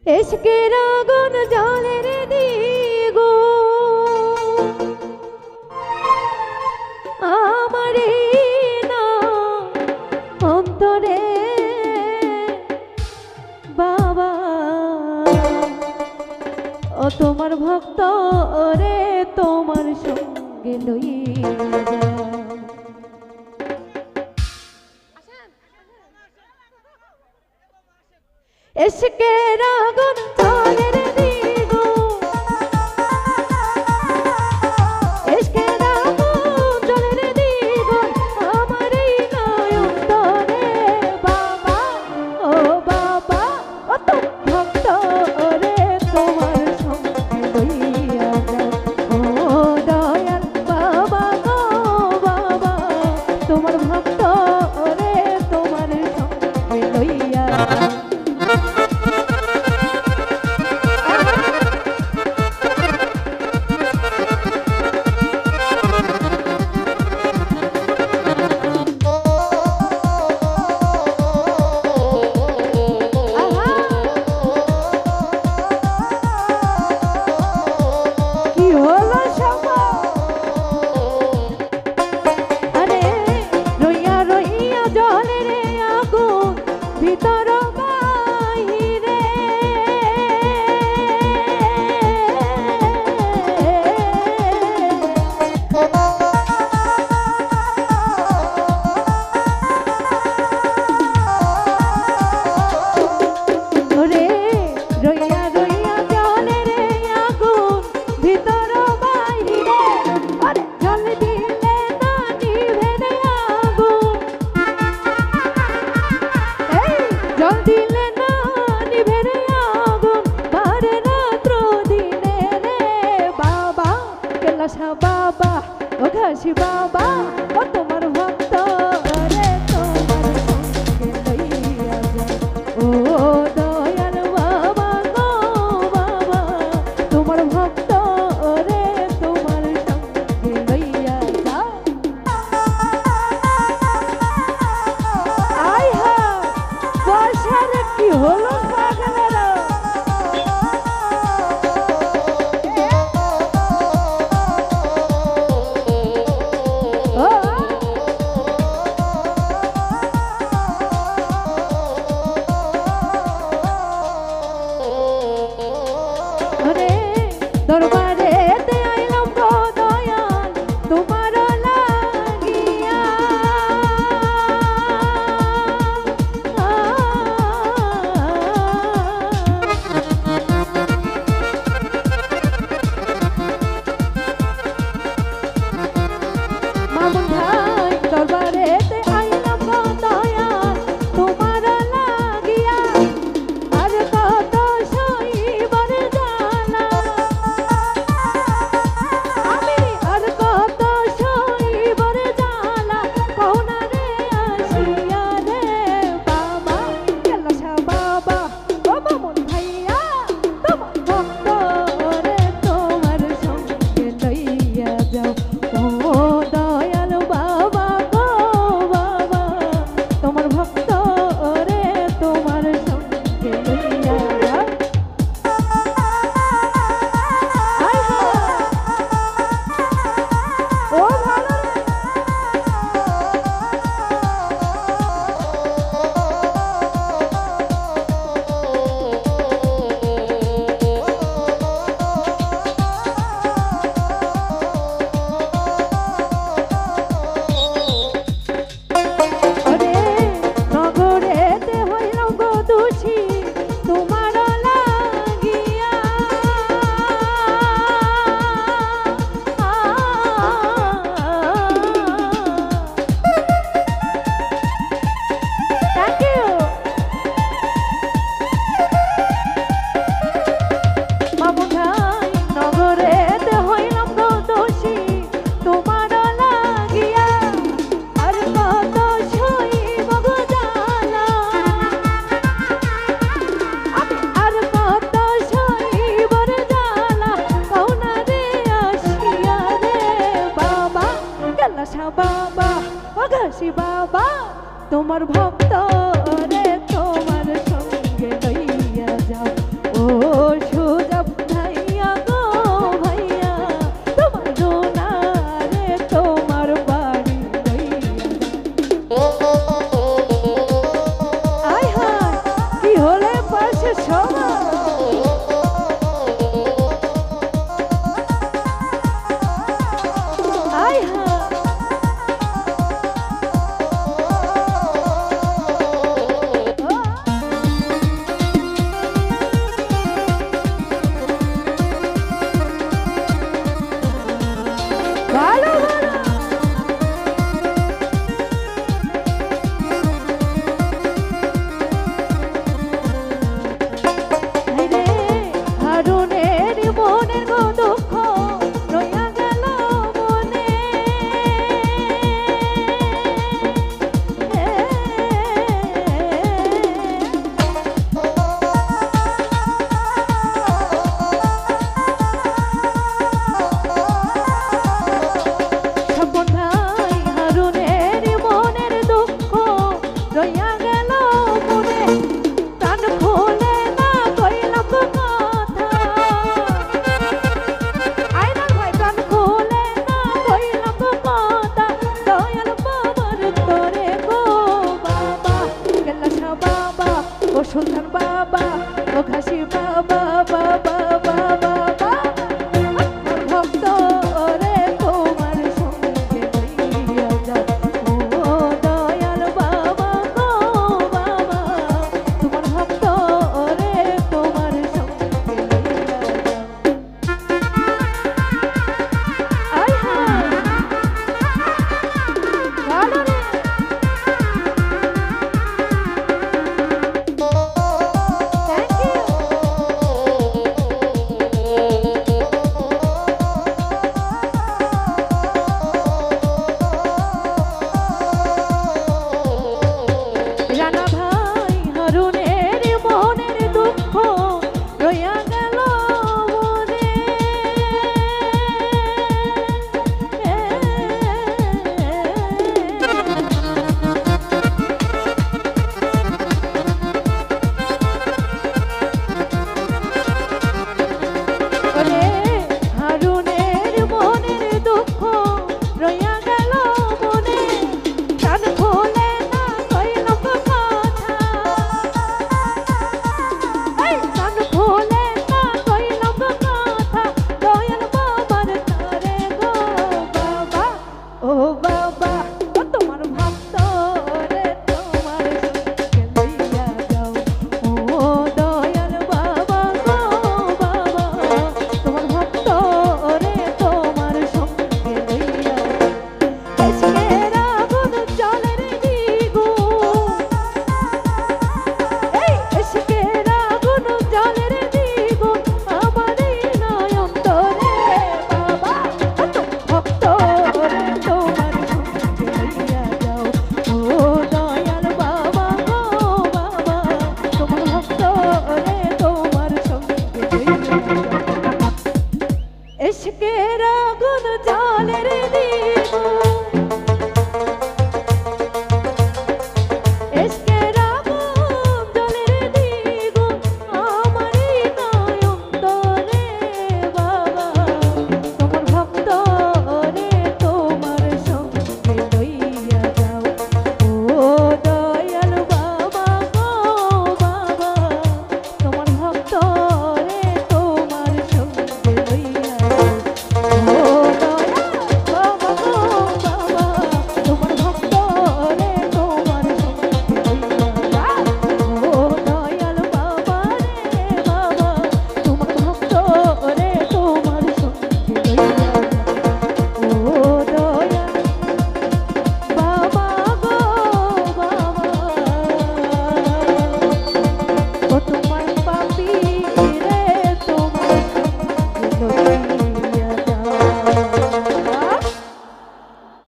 এশকের আগুন জ্বলের দিগো আমারে না অন্তরে বাবা ও তোমার ভক্ত রে তোমার সঙ্গে লইয়া এশকের আগুন জ্বলের দিগো এশকের আগুন জ্বলের দিগো আমার এই নয়নতরে বাবা ও বাবা ও তো ভক্ত রে তোমার সঙ্গে লইয়া যাও ও দয়াল বাবা গো বাবা তোমার ভক্ত রে তোমার সঙ্গে লইয়া ভিতর বাহিরে ওরে রইয়া রইয়া জলে রে আগুন ভিতর বাহিরে আরে জল দিলে না নিভে রে আগুন জল দিলে না নিভে রে আগুন বারে রাত্র দিনে রে বাবা কেলাসা বাবা ও ঘাসি বাবা ও তোমার ভক্ত রে তোমার সঙ্গে লইয়া যাও ও দয়াল বাবা গো বাবা তোমার ভক্ত রে তোমার সঙ্গে লইয়া যাও আই হা বর্ষার কি হলো পাগলেরা ও ওরে দরবারেতে আইলাম গো দয়াল তোমার লাগিয়া মামুন ভাই দরবারেতে আইলাম গো দয়াল তোমার লাগিয়া আর কত সইবার জানা আমি আর কত সইবার জানা কোনা রে আসিয়া রে বাবা কেলাসা বাবা ও মামুন ভাইয়া তোমার ভক্ত রে তোমার সঙ্গে লইয়া যাও ও দয়াল বাবা গো বাবা তোমার ভক্ত রে তোমার সঙ্গে লইয়া যাও আই হা ও ভালো রে ওরে নগরেতে হইলাম গো দোষী তোমার লাগিয়া থ্যাংক ইউ মামুন ভাই নগরেতে হইলাম গো দোষী তোমার লাগিয়া আর কত সইব গো জানা আমি আর কত সইবার জানা কোনা রে আসিয়া রে বাবা কেলাসা বাবা ও ঘাসি বাবা তোমার ভক্ত রে তোমার সঙ্গে লইয়া যাও ও সুলতান বাবা ও খাসি বাবা বাবা